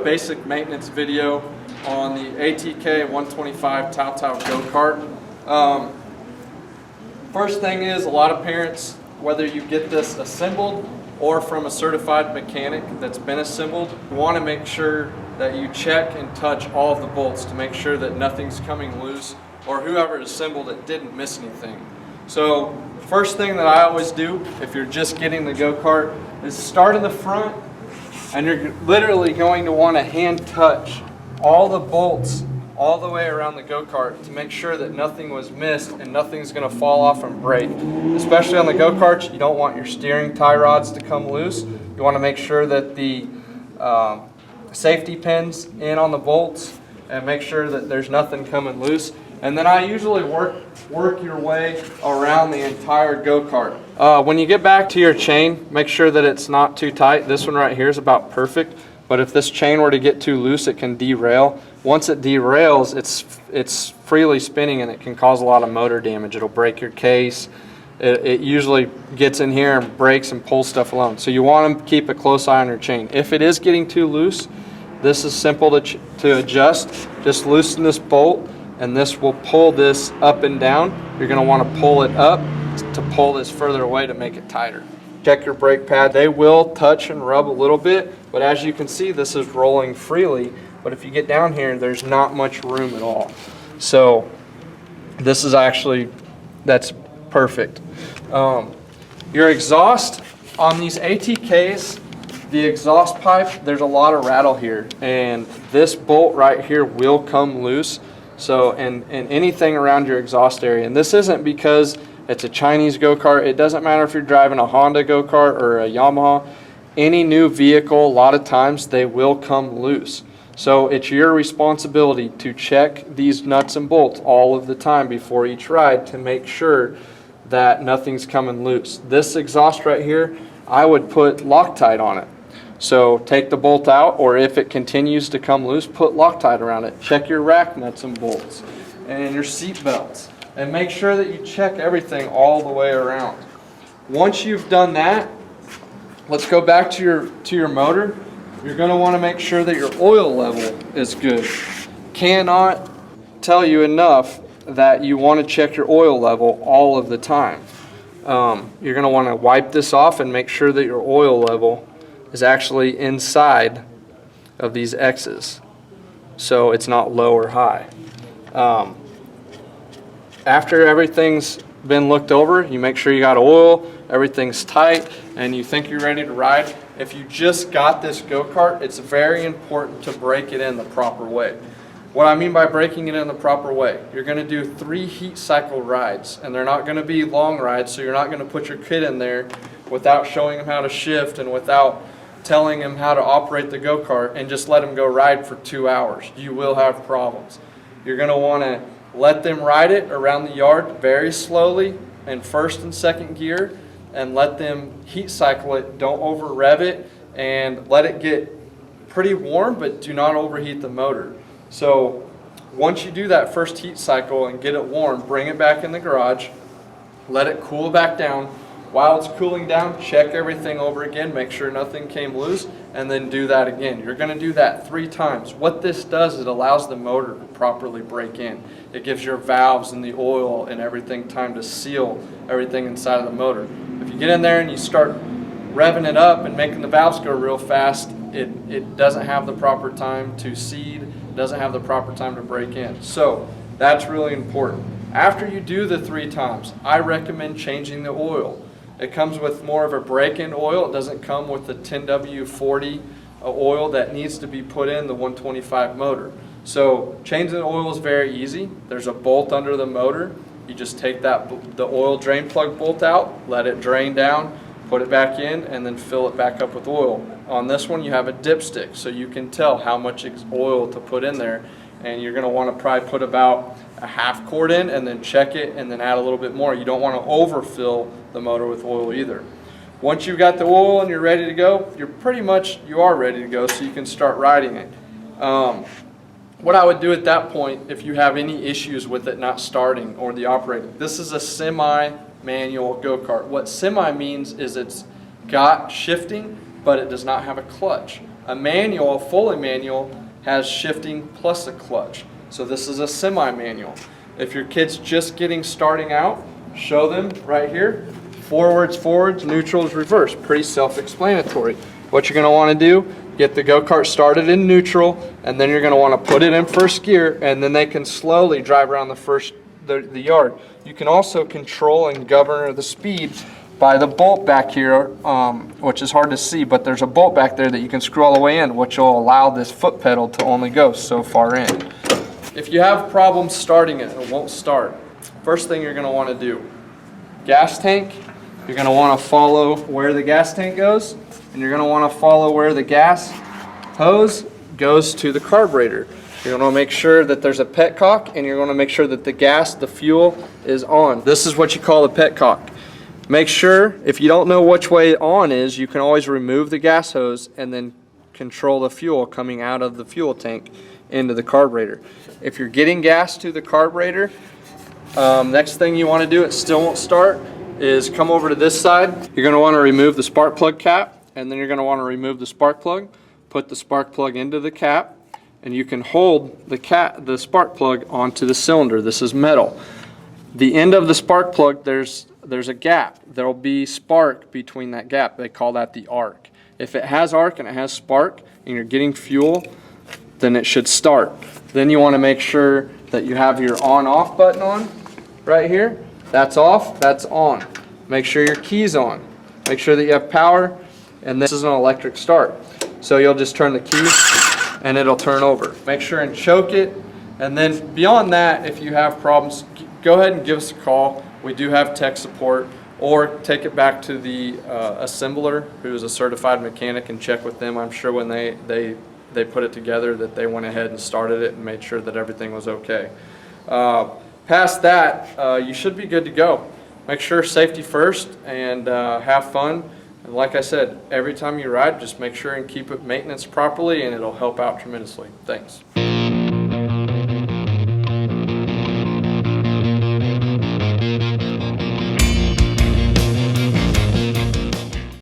basic maintenance video on the ATK 125 Tao Tao Go Kart. First thing is, a lot of parents, whether you get this assembled or from a certified mechanic that's been assembled, you want to make sure that you check and touch all of the bolts to make sure that nothing's coming loose, or whoever assembled it didn't miss anything. So first thing that I always do if you're just getting the go-kart is start in the front, and you're literally going to want to hand touch all the bolts all the way around the go-kart to make sure that nothing was missed and nothing's going to fall off and break. Especially on the go-karts, you don't want your steering tie rods to come loose. You want to make sure that the safety pins in on the bolts and make sure that there's nothing coming loose. And then I usually work your way around the entire go-kart. When you get back to your chain, make sure that it's not too tight. This one right here is about perfect, but if this chain were to get too loose, it can derail. Once it derails, it's freely spinning and it can cause a lot of motor damage. It'll break your case. It usually gets in here and breaks and pulls stuff alone. So you want to keep a close eye on your chain. If it is getting too loose, this is simple to adjust. Just loosen this bolt, and this will pull this up and down. You're going to want to pull it up to pull this further away to make it tighter. Check your brake pad. They will touch and rub a little bit, but as you can see, this is rolling freely. But if you get down here, there's not much room at all. So this is actually, that's perfect. Your exhaust on these ATKs, the exhaust pipe, there's a lot of rattle here, and this bolt right here will come loose. So, and anything around your exhaust area. And this isn't because it's a Chinese go-kart. It doesn't matter if you're driving a Honda go-kart or a Yamaha. Any new vehicle, a lot of times they will come loose. So it's your responsibility to check these nuts and bolts all of the time before each ride to make sure that nothing's coming loose. This exhaust right here, I would put Loctite on it. So take the bolt out, or if it continues to come loose, put Loctite around it. Check your rack nuts and bolts and your seat belts, and make sure that you check everything all the way around. Once you've done that, let's go back to your motor. You're going to want to make sure that your oil level is good. Cannot tell you enough that you want to check your oil level all of the time. You're going to want to wipe this off and make sure that your oil level is actually inside of these X's, so it's not low or high. After everything's been looked over, you make sure you got oil, everything's tight, and you think you're ready to ride. If you just got this go-kart, it's very important to break it in the proper way. What I mean by breaking it in the proper way, you're going to do 3 heat cycle rides, and they're not going to be long rides, so you're not going to put your kid in there without showing him how to shift and without telling him how to operate the go-kart and just let him go ride for 2 hours. You will have problems. You're going to want to let them ride it around the yard very slowly in first and second gear, and let them heat cycle it. Don't over rev it, and let it get pretty warm, but do not overheat the motor. So once you do that first heat cycle and get it warm, bring it back in the garage, let it cool back down. While it's cooling down, check everything over again, make sure nothing came loose, and then do that again. You're going to do that 3 times. What this does is it allows the motor to properly break in. It gives your valves and the oil and everything time to seal everything inside of the motor. If you get in there and you start revving it up and making the valves go real fast, it doesn't have the proper time to seed, doesn't have the proper time to break in. So that's really important. After you do the 3 times, I recommend changing the oil. It comes with more of a break-in oil. It doesn't come with the 10W40 oil that needs to be put in the 125 motor. So changing the oil is very easy. There's a bolt under the motor. You just take the oil drain plug bolt out, let it drain down, put it back in, and then fill it back up with oil. On this one, you have a dipstick, so you can tell how much oil to put in there. And you're going to want to probably put about a half quart in, and then check it, and then add a little bit more. You don't want to overfill the motor with oil either. Once you've got the oil and you're ready to go, you are ready to go, so you can start riding it. What I would do at that point, if you have any issues with it not starting or the operating, this is a semi-manual go-kart. What semi means is it's got shifting, but it does not have a clutch. A manual, a fully manual, has shifting plus a clutch. So this is a semi-manual. If your kid's just starting out, show them right here. Forwards, neutrals, reverse. Pretty self-explanatory. What you're going to want to do, get the go-kart started in neutral, and then you're going to want to put it in first gear, and then they can slowly drive around the yard. You can also control and govern the speed by the bolt back here, which is hard to see, but there's a bolt back there that you can screw all the way in, which will allow this foot pedal to only go so far in. If you have problems starting it, it won't start. First thing you're going to want to do, gas tank, you're going to want to follow where the gas tank goes, and you're going to want to follow where the gas hose goes to the carburetor. You're going to make sure that there's a petcock, and you're going to make sure that the fuel is on. This is what you call a petcock. Make sure, if you don't know which way on is, you can always remove the gas hose and then control the fuel coming out of the fuel tank into the carburetor. If you're getting gas to the carburetor, next thing you want to do, it still won't start, is come over to this side. You're going to want to remove the spark plug cap, and then you're going to want to remove the spark plug, put the spark plug into the cap, and you can hold the spark plug onto the cylinder. This is metal. The end of the spark plug, there's a gap. There'll be spark between that gap. They call that the arc. If it has arc and it has spark and you're getting fuel, then it should start. Then you want to make sure that you have your on-off button on right here. That's off, that's on. Make sure your key's on. Make sure that you have power, and this is an electric start. So you'll just turn the key and it'll turn over. Make sure and choke it, and then beyond that, if you have problems, go ahead and give us a call. We do have tech support, or take it back to the assembler, who is a certified mechanic, and check with them. I'm sure when they put it together that they went ahead and started it and made sure that everything was okay. Past that, you should be good to go. Make sure safety first, and have fun. And like I said, every time you ride, just make sure and keep it maintenance properly, and it'll help out tremendously. Thanks.